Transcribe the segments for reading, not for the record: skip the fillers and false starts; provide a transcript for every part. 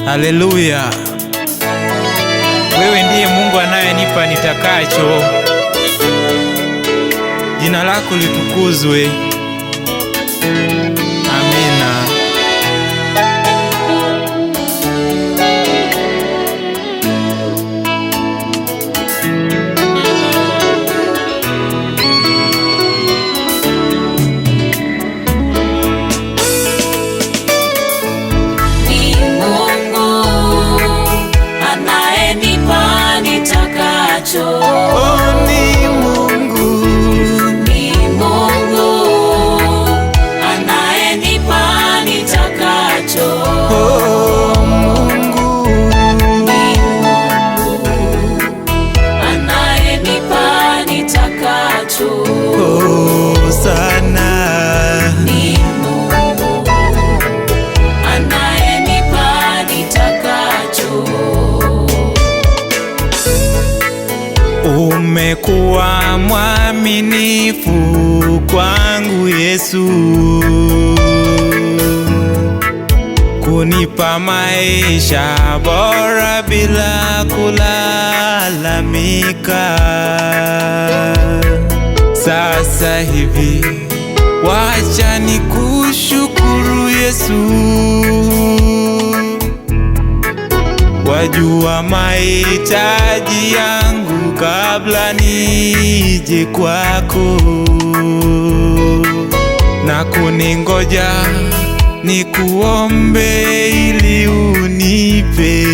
Haleluya. Wewe ndiye Mungu anayenipa nitakacho. Jina lako litukuzwe. Amina. Umekuwa mwaminifu kwangu Yesu, kunipa maisha bora bila kulalamika. Sasa hivi wacha nikushukuru Yesu, wajua mahitaji yangu kabla nije kwako, na kuningoja nikuombe ili unipe,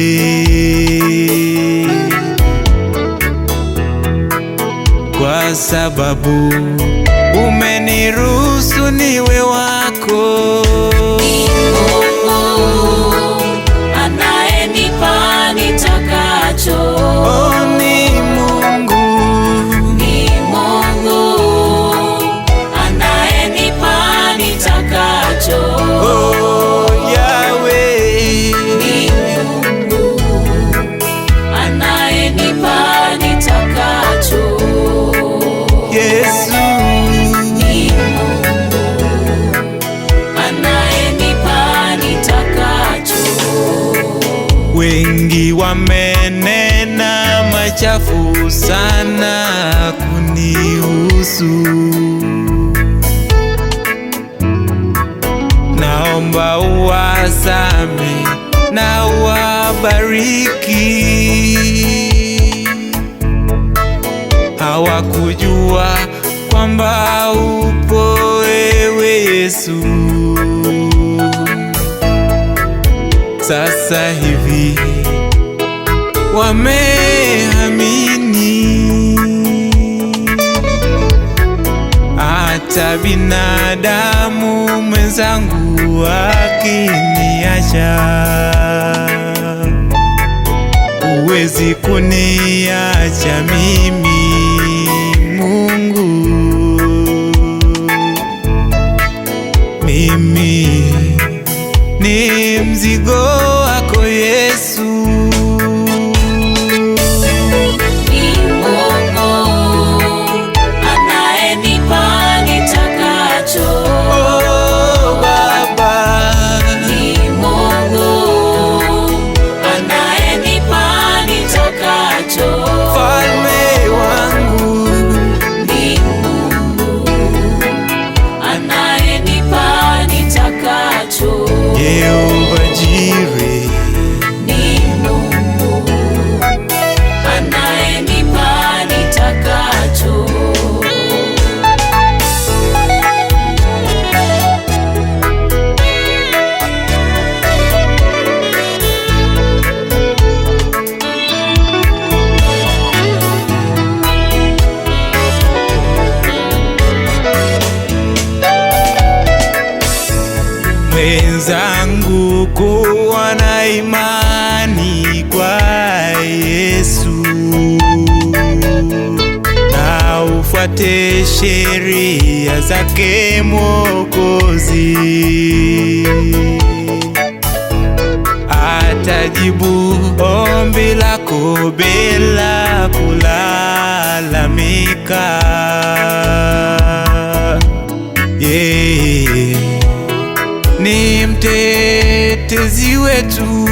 kwa sababu umeniruhusu niwe wako. Wengi wamenena machafu sana kunihusu, naomba uwasame na uwabariki. Hawakujua kwamba upo wewe Yesu. Sasa hivi wameamini, hata binadamu mwenzangu akiniacha, huwezi kuniacha mimi Mungu. Mimi ni mzigo wako Yesu. Wenzangu, kuwa na imani kwa Yesu na ufuate sheria zake Mwokozi. Atajibu ombi lako bila kulalamika. Ni mtetezi wetu.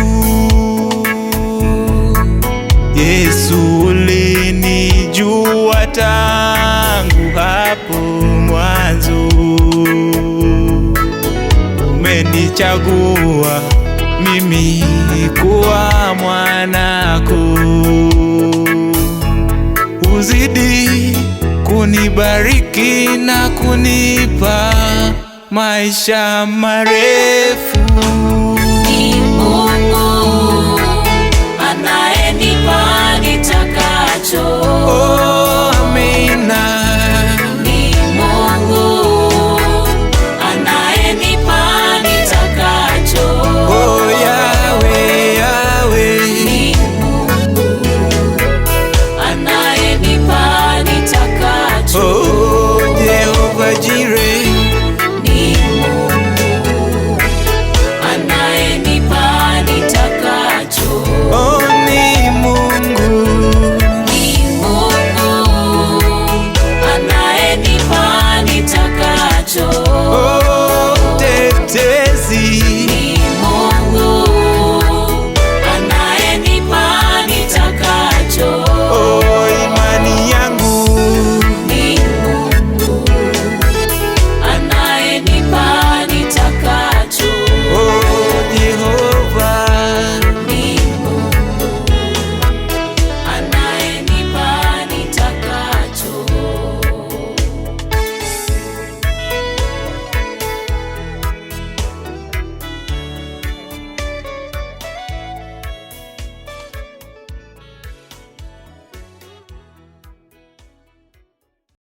umechagua mimi kuwa mwanako. Uzidi kunibariki na kunipa maisha marefu. Ni Mungu anayenipa nitakacho.